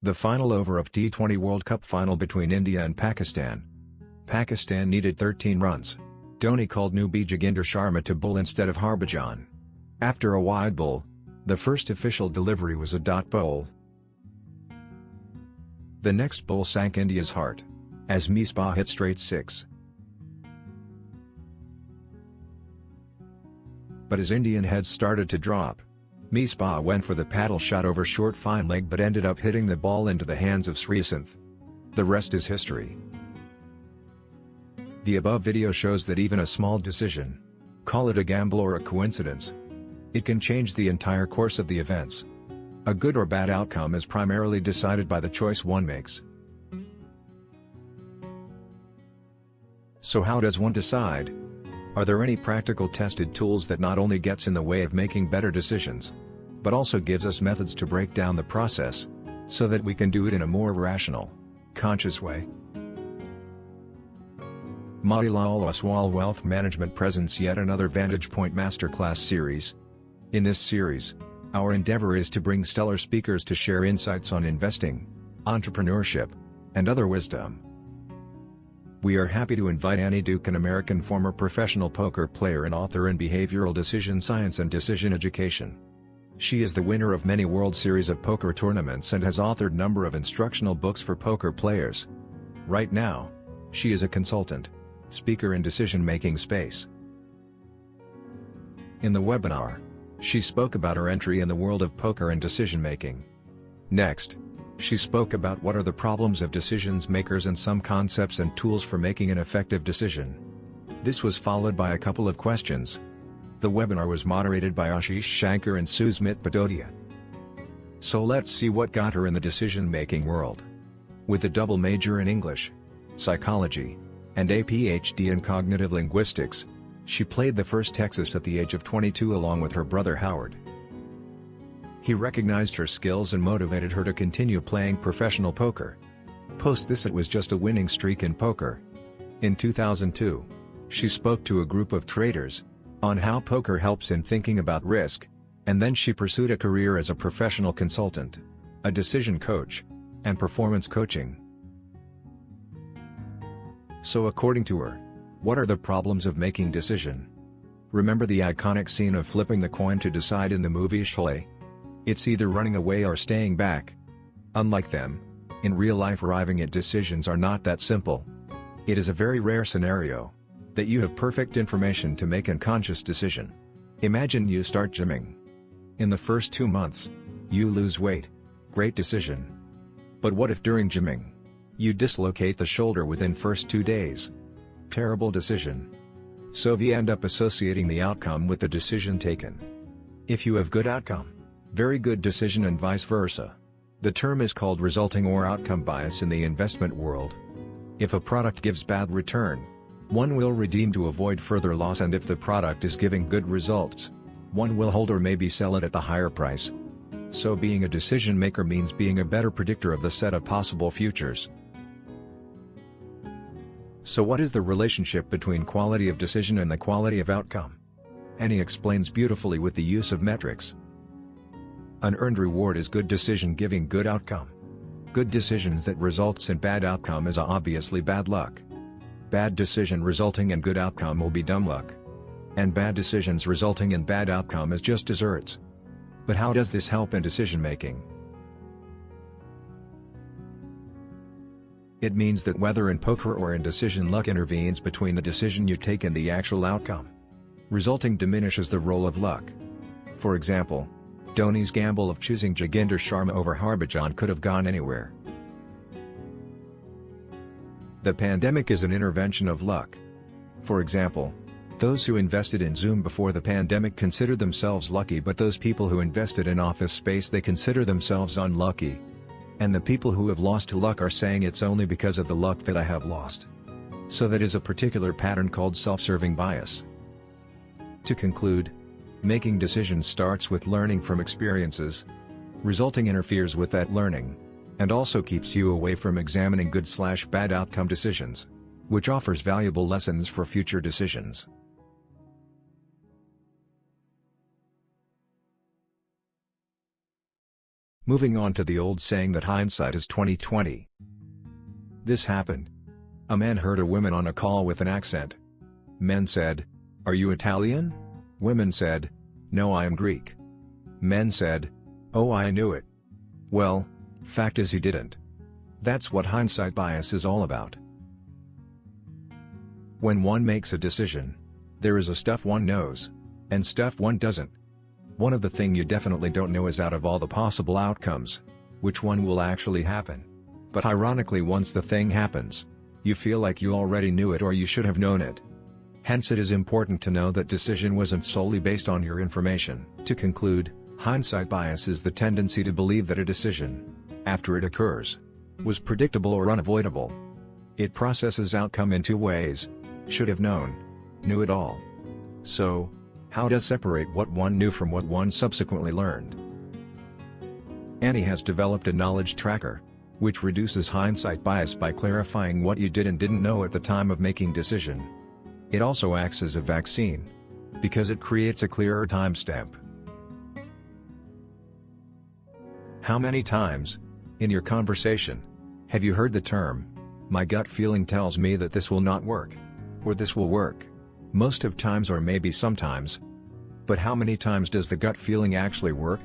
The final over of T20 World Cup final between India and Pakistan. Pakistan needed 13 runs. Dhoni called newbie Joginder Sharma to bowl instead of Harbhajan. After a wide ball, the first official delivery was a dot bowl. The next ball sank India's heart, as Misbah hit straight 6. But as Indian heads started to drop, Misbah went for the paddle shot over short fine leg but ended up hitting the ball into the hands of Sreesanth. The rest is history. The above video shows that even a small decision, call it a gamble or a coincidence, it can change the entire course of the events. A good or bad outcome is primarily decided by the choice one makes. So how does one decide? Are there any practical tested tools that not only gets in the way of making better decisions, but also gives us methods to break down the process, so that we can do it in a more rational, conscious way? Motilal Oswal Wealth Management presents yet another Vantage Point Masterclass series. In this series, our endeavor is to bring stellar speakers to share insights on investing, entrepreneurship, and other wisdom. We are happy to invite Annie Duke, an American former professional poker player and author in behavioral decision science and decision education. She is the winner of many World Series of Poker tournaments and has authored a number of instructional books for poker players. Right now, she is a consultant, speaker in decision-making space. In the webinar, she spoke about her entry in the world of poker and decision-making. Next, she spoke about what are the problems of decisions makers and some concepts and tools for making an effective decision. This was followed by a couple of questions. The webinar was moderated by Ashish Shankar and Susmit Badodia. So let's see what got her in the decision-making world. With a double major in English, psychology, and a PhD in cognitive linguistics, she played the first Texas at the age of 22 along with her brother Howard. He recognized her skills and motivated her to continue playing professional poker. Post this, it was just a winning streak in poker. In 2002, she spoke to a group of traders on how poker helps in thinking about risk, and then she pursued a career as a professional consultant, a decision coach, and performance coaching. So according to her, what are the problems of making decision? Remember the iconic scene of flipping the coin to decide in the movie Sholay? It's either running away or staying back. Unlike them, in real life arriving at decisions are not that simple. It is a very rare scenario that you have perfect information to make a conscious decision. Imagine you start gymming. In the first 2 months, you lose weight. Great decision. But what if during gymming, you dislocate the shoulder within first 2 days? Terrible decision. So we end up associating the outcome with the decision taken. If you have good outcome, very good decision and vice versa. The term is called resulting or outcome bias in the investment world. If a product gives bad return, one will redeem to avoid further loss, and if the product is giving good results, one will hold or maybe sell it at the higher price. So being a decision maker means being a better predictor of the set of possible futures. So what is the relationship between quality of decision and the quality of outcome? Annie explains beautifully with the use of metrics. An earned reward is good decision giving good outcome. Good decisions that results in bad outcome is obviously bad luck. Bad decision resulting in good outcome will be dumb luck. And bad decisions resulting in bad outcome is just desserts. But how does this help in decision making? It means that whether in poker or in decision, luck intervenes between the decision you take and the actual outcome. Resulting diminishes the role of luck. For example, Dhoni's gamble of choosing Joginder Sharma over Harbhajan could have gone anywhere. The pandemic is an intervention of luck. For example, those who invested in Zoom before the pandemic consider themselves lucky, but those people who invested in office space, they consider themselves unlucky. And the people who have lost to luck are saying it's only because of the luck that I have lost. So that is a particular pattern called self-serving bias. To conclude, making decisions starts with learning from experiences. Resulting interferes with that learning, and also keeps you away from examining good/bad outcome decisions, which offers valuable lessons for future decisions. Moving on to the old saying that hindsight is 20/20. This happened. A man heard a woman on a call with an accent. Men said, "Are you Italian?" Women said, "No, I am Greek." Men said, "Oh, I knew it." Well, fact is he didn't. That's what hindsight bias is all about. When one makes a decision, there is a stuff one knows, and stuff one doesn't. One of the thing you definitely don't know is out of all the possible outcomes, which one will actually happen. But ironically, once the thing happens, you feel like you already knew it or you should have known it. Hence it is important to know that decision wasn't solely based on your information. To conclude, hindsight bias is the tendency to believe that a decision, after it occurs, was predictable or unavoidable. It processes outcome in two ways: should have known, knew it all. So, how to separate what one knew from what one subsequently learned? Annie has developed a knowledge tracker, which reduces hindsight bias by clarifying what you did and didn't know at the time of making decision. It also acts as a vaccine, because it creates a clearer timestamp. How many times, in your conversation, have you heard the term, "My gut feeling tells me that this will not work," or "this will work"? Most of times, or maybe sometimes. But how many times does the gut feeling actually work?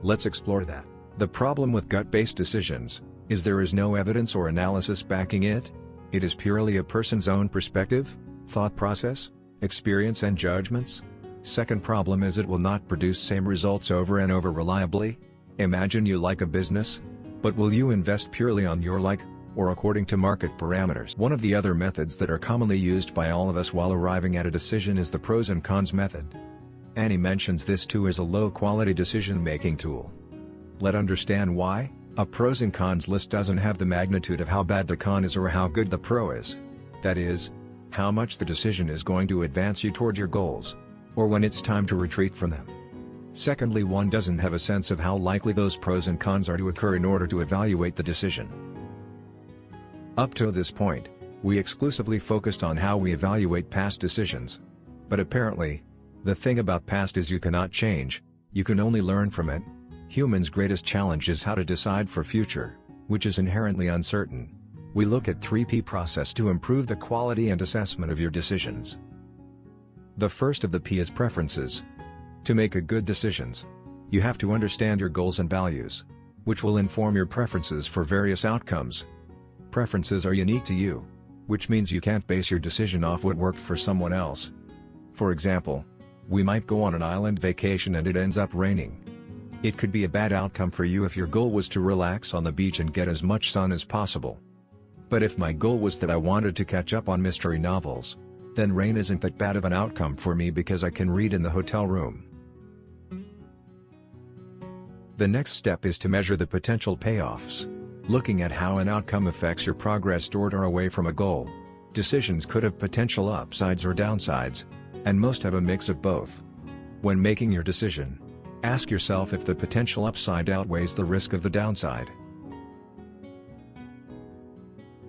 Let's explore that. The problem with gut-based decisions is there is no evidence or analysis backing it. It is purely a person's own perspective, thought process, experience and judgments. Second problem is it will not produce same results over and over reliably. Imagine you like a business, but will you invest purely on your like, or according to market parameters? One of the other methods that are commonly used by all of us while arriving at a decision is the pros and cons method. Annie mentions this too as a low-quality decision-making tool. Let's understand why. A pros and cons list doesn't have the magnitude of how bad the con is or how good the pro is. That is, how much the decision is going to advance you towards your goals, or when it's time to retreat from them. Secondly, one doesn't have a sense of how likely those pros and cons are to occur in order to evaluate the decision. Up to this point, we exclusively focused on how we evaluate past decisions. But apparently, the thing about past is you cannot change, you can only learn from it. Humans' greatest challenge is how to decide for future, which is inherently uncertain. We look at 3P process to improve the quality and assessment of your decisions. The first of the P is preferences. To make a good decisions, you have to understand your goals and values, which will inform your preferences for various outcomes. Preferences are unique to you, which means you can't base your decision off what worked for someone else. For example, we might go on an island vacation and it ends up raining. It could be a bad outcome for you if your goal was to relax on the beach and get as much sun as possible. But if my goal was that I wanted to catch up on mystery novels, then rain isn't that bad of an outcome for me because I can read in the hotel room. The next step is to measure the potential payoffs. Looking at how an outcome affects your progress toward or away from a goal. Decisions could have potential upsides or downsides, and most have a mix of both. When making your decision, ask yourself if the potential upside outweighs the risk of the downside.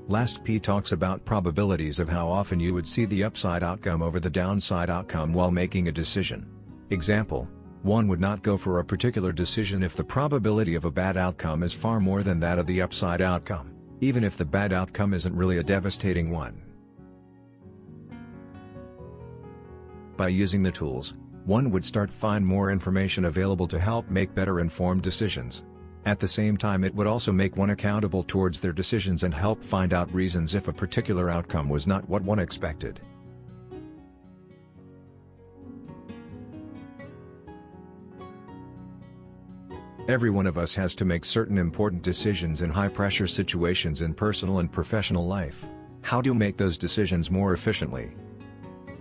Last P talks about probabilities of how often you would see the upside outcome over the downside outcome while making a decision. Example, one would not go for a particular decision if the probability of a bad outcome is far more than that of the upside outcome, even if the bad outcome isn't really a devastating one. By using the tools, one would start to find more information available to help make better informed decisions. At the same time, it would also make one accountable towards their decisions and help find out reasons if a particular outcome was not what one expected. Every one of us has to make certain important decisions in high-pressure situations in personal and professional life. How to make those decisions more efficiently?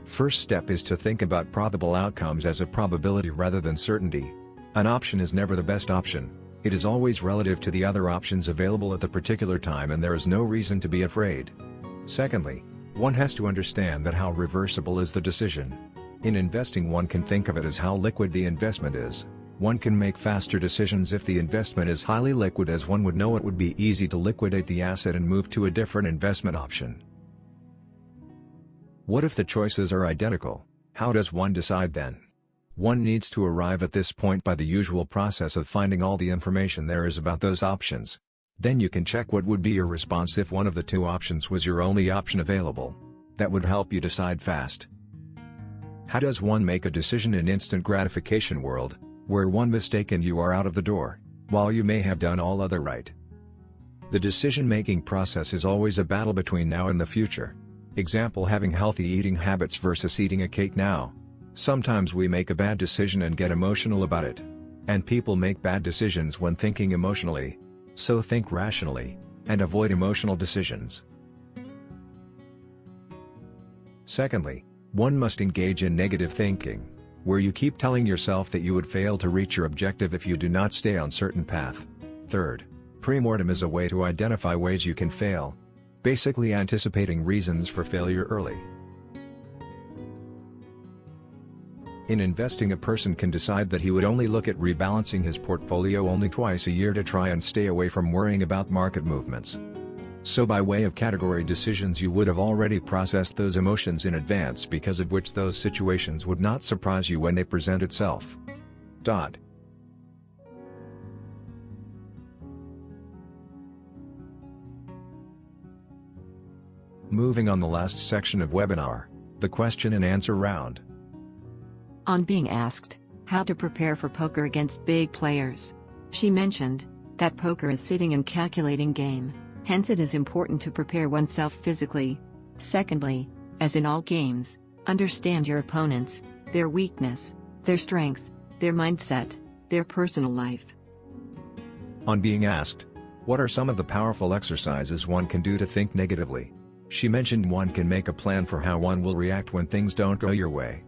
First step is to think about probable outcomes as a probability rather than certainty. An option is never the best option. It is always relative to the other options available at the particular time, and there is no reason to be afraid. Secondly, one has to understand that how reversible is the decision. In investing, one can think of it as how liquid the investment is. One can make faster decisions if the investment is highly liquid, as one would know it would be easy to liquidate the asset and move to a different investment option. What if the choices are identical? How does one decide then? One needs to arrive at this point by the usual process of finding all the information there is about those options. Then you can check what would be your response if one of the two options was your only option available. That would help you decide fast. How does one make a decision in instant gratification world, where one mistake and you are out of the door, while you may have done all other right? The decision-making process is always a battle between now and the future. Example: having healthy eating habits versus eating a cake now. Sometimes we make a bad decision and get emotional about it. And people make bad decisions when thinking emotionally. So think rationally, and avoid emotional decisions. Secondly, one must engage in negative thinking, where you keep telling yourself that you would fail to reach your objective if you do not stay on certain path. Third, premortem is a way to identify ways you can fail. Basically anticipating reasons for failure early. In investing, a person can decide that he would only look at rebalancing his portfolio only twice a year to try and stay away from worrying about market movements. So by way of category decisions, you would have already processed those emotions in advance, because of which those situations would not surprise you when they present itself. Moving on, the last section of webinar, the question and answer round. On being asked how to prepare for poker against big players, she mentioned that poker is sitting and calculating game, hence it is important to prepare oneself physically. Secondly, as in all games, understand your opponents, their weakness, their strength, their mindset, their personal life. On being asked, what are some of the powerful exercises one can do to think negatively? She mentioned one can make a plan for how one will react when things don't go your way.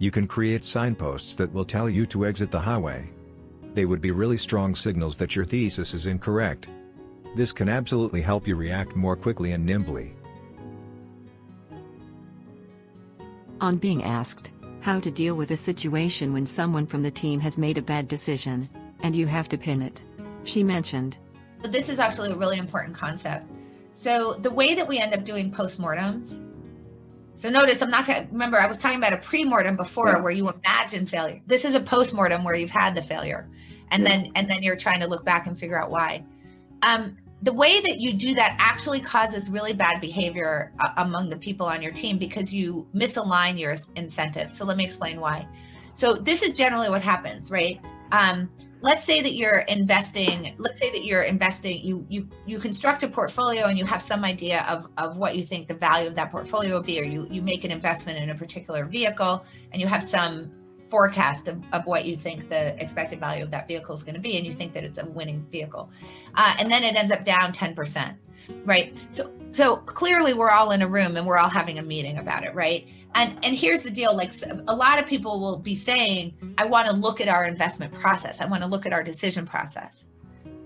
You can create signposts that will tell you to exit the highway. They would be really strong signals that your thesis is incorrect. This can absolutely help you react more quickly and nimbly. On being asked how to deal with a situation when someone from the team has made a bad decision, and you have to pin it, she mentioned, this is actually a really important concept. So the way that we end up doing postmortems, so notice remember I was talking about a pre-mortem before, where you imagine failure. This is a post-mortem where you've had the failure, and then you're trying to look back and figure out why. The way that you do that actually causes really bad behavior among the people on your team, because you misalign your incentives. So let me explain why. So this is generally what happens, right? Let's say that you're investing, you construct a portfolio and you have some idea of what you think the value of that portfolio would be, or you make an investment in a particular vehicle and you have some forecast of what you think the expected value of that vehicle is going to be, and you think that it's a winning vehicle. And then it ends up down 10%, right? So clearly we're all in a room and we're all having a meeting about it, right? And here's the deal, like a lot of people will be saying, I want to look at our investment process. I want to look at our decision process.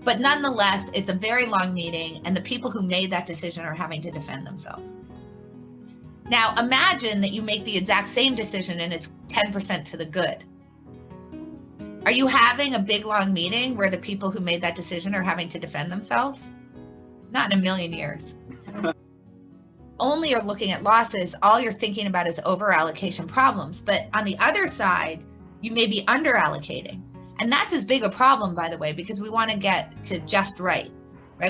But nonetheless, it's a very long meeting and the people who made that decision are having to defend themselves. Now imagine that you make the exact same decision and it's 10% to the good. Are you having a big long meeting where the people who made that decision are having to defend themselves? Not in a million years. Only you're looking at losses, all you're thinking about is over allocation problems. But on the other side, you may be under allocating. And that's as big a problem, by the way, because we want to get to just right?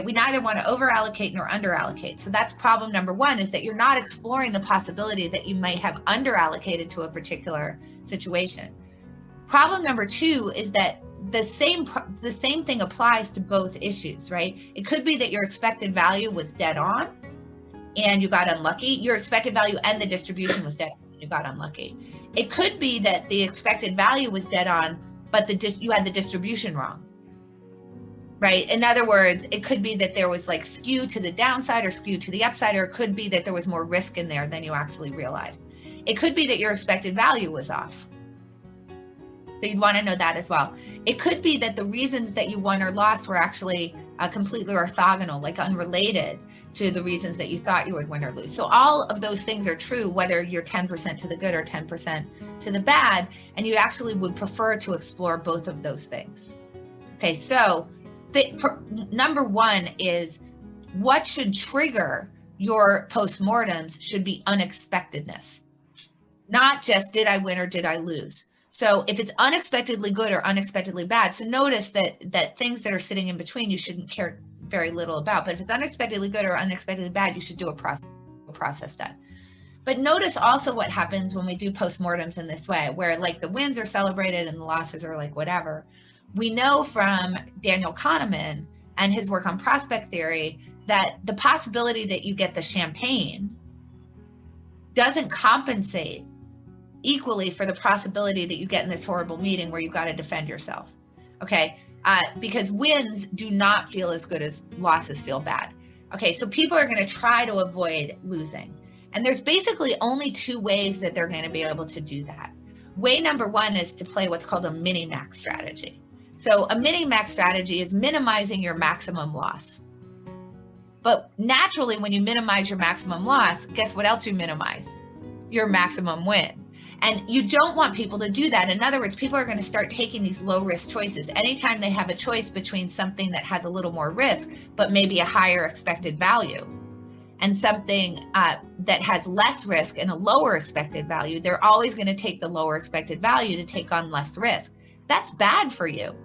We neither want to over allocate nor under allocate. So that's problem number one, is that you're not exploring the possibility that you might have under allocated to a particular situation. Problem number two is that the same thing applies to both issues, right? It could be that your expected value was dead on and you got unlucky. Your expected value and the distribution was dead on and you got unlucky. It could be that the expected value was dead on, but you had the distribution wrong, right? In other words, it could be that there was like skew to the downside or skew to the upside, or it could be that there was more risk in there than you actually realized. It could be that your expected value was off. So you'd want to know that as well. It could be that the reasons that you won or lost were actually completely orthogonal, like unrelated to the reasons that you thought you would win or lose. So all of those things are true, whether you're 10% to the good or 10% to the bad, and you actually would prefer to explore both of those things. Okay, so number one is what should trigger your postmortems should be unexpectedness, not just did I win or did I lose. So if it's unexpectedly good or unexpectedly bad, so notice that things that are sitting in between you shouldn't care very little about. But if it's unexpectedly good or unexpectedly bad, you should do a process done. But notice also what happens when we do postmortems in this way, where like the wins are celebrated and the losses are like whatever. We know from Daniel Kahneman and his work on prospect theory that the possibility that you get the champagne doesn't compensate equally for the possibility that you get in this horrible meeting where you've got to defend yourself. Okay. Because wins do not feel as good as losses feel bad. Okay. So people are going to try to avoid losing. And there's basically only two ways that they're going to be able to do that. Way number one is to play what's called a mini-max strategy. So a mini-max strategy is minimizing your maximum loss. But naturally, when you minimize your maximum loss, guess what else you minimize? Your maximum win. And you don't want people to do that. In other words, people are going to start taking these low risk choices. Anytime they have a choice between something that has a little more risk, but maybe a higher expected value, and something that has less risk and a lower expected value, they're always going to take the lower expected value to take on less risk. That's bad for you.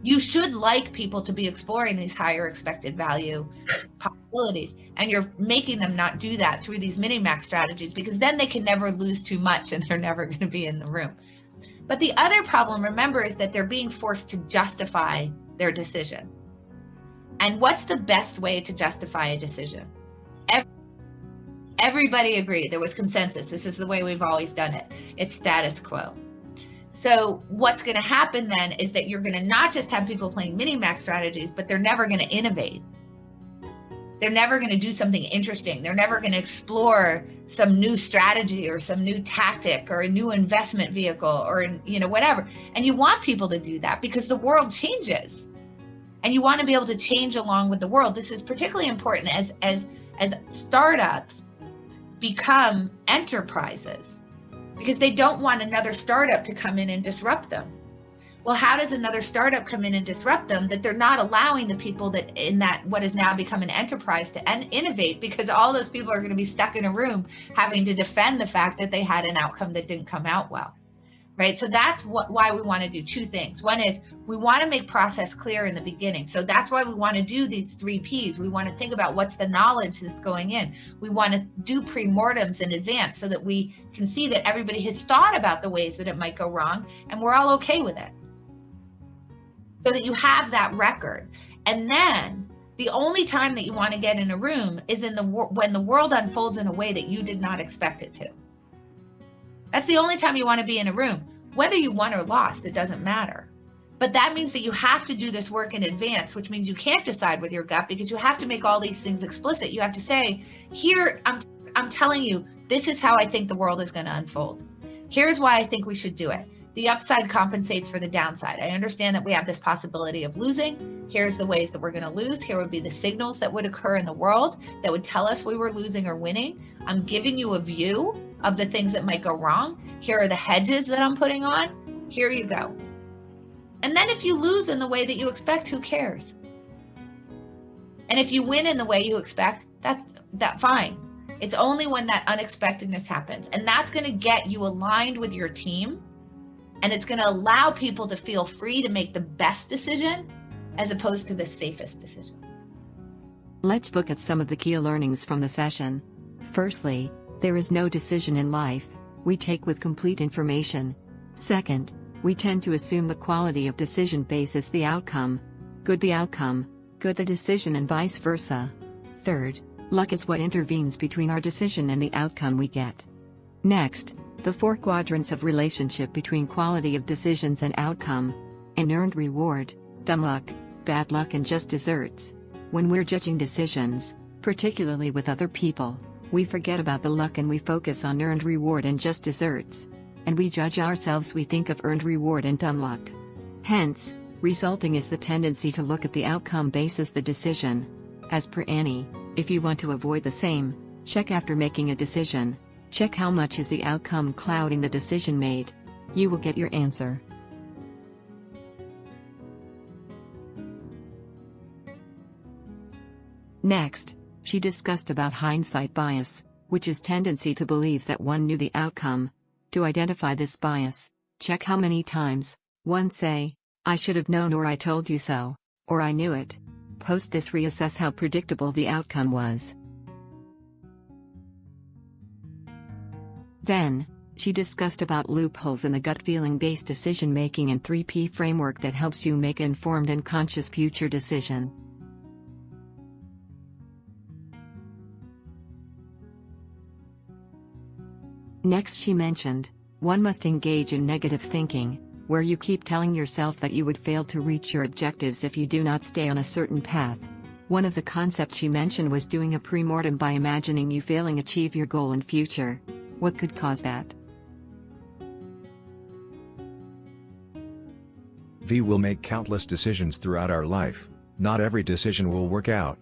You should like people to be exploring these higher expected value possibilities, and you're making them not do that through these mini-max strategies, because then they can never lose too much and they're never going to be in the room. But the other problem, remember, is that they're being forced to justify their decision. And what's the best way to justify a decision? Everybody agreed. There was consensus. This is the way we've always done it. It's status quo. So what's going to happen then is that you're going to not just have people playing mini-max strategies, but they're never going to innovate. They're never going to do something interesting. They're never going to explore some new strategy or some new tactic or a new investment vehicle or, whatever. And you want people to do that because the world changes. And you want to be able to change along with the world. This is particularly important as startups become enterprises, because they don't want another startup to come in and disrupt them. Well, how does another startup come in and disrupt them that they're not allowing the people that in that what has now become an enterprise to innovate, because all those people are going to be stuck in a room having to defend the fact that they had an outcome that didn't come out well, right? So that's why we want to do two things. One is we want to make process clear in the beginning. So that's why we want to do these 3 Ps. We want to think about what's the knowledge that's going in. We want to do pre-mortems in advance so that we can see that everybody has thought about the ways that it might go wrong and we're all okay with it. So that you have that record. And then the only time that you want to get in a room is when the world unfolds in a way that you did not expect it to. That's the only time you want to be in a room. Whether you won or lost, it doesn't matter. But that means that you have to do this work in advance, which means you can't decide with your gut, because you have to make all these things explicit. You have to say, here, I'm telling you, this is how I think the world is going to unfold. Here's why I think we should do it. The upside compensates for the downside. I understand that we have this possibility of losing. Here's the ways that we're going to lose. Here would be the signals that would occur in the world that would tell us we were losing or winning. I'm giving you a view of the things that might go wrong. Here are the hedges that I'm putting on. Here you go. And then if you lose in the way that you expect, who cares? And if you win in the way you expect, that's fine. It's only when that unexpectedness happens. And that's going to get you aligned with your team. And it's going to allow people to feel free to make the best decision as opposed to the safest decision. Let's look at some of the key learnings from the session. Firstly, there is no decision in life we take with complete information. Second, we tend to assume the quality of decision bases the outcome. Good the outcome, good the decision, and vice versa. Third, luck is what intervenes between our decision and the outcome we get. Next, the 4 quadrants of relationship between quality of decisions and outcome: and earned reward, dumb luck, bad luck, and just desserts. When we're judging decisions, particularly with other people, we forget about the luck and we focus on earned reward and just desserts. And we judge ourselves, we think of earned reward and dumb luck. Hence, resulting is the tendency to look at the outcome basis the decision. As per Annie, if you want to avoid the same, check after making a decision. Check how much is the outcome clouding the decision made. You will get your answer. Next, she discussed about hindsight bias, which is tendency to believe that one knew the outcome. To identify this bias, Check how many times. 1. Say, I should have known, or I told you so, or I knew it. Post this. Reassess how predictable the outcome was. Then, she discussed about loopholes in the gut feeling-based decision-making and 3P framework that helps you make informed and conscious future decision. Next, she mentioned, one must engage in negative thinking, where you keep telling yourself that you would fail to reach your objectives if you do not stay on a certain path. One of the concepts she mentioned was doing a pre-mortem by imagining you failing achieve your goal in future. What could cause that? We will make countless decisions throughout our life. Not every decision will work out.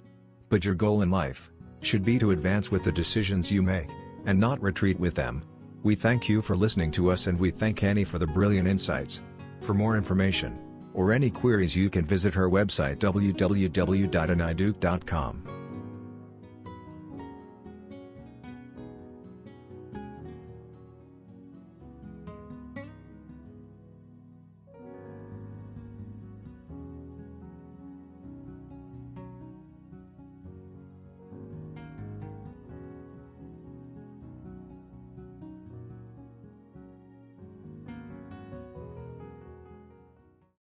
But your goal in life should be to advance with the decisions you make, and not retreat with them. We thank you for listening to us, and we thank Annie for the brilliant insights. For more information, or any queries, you can visit her website www.aniduke.com.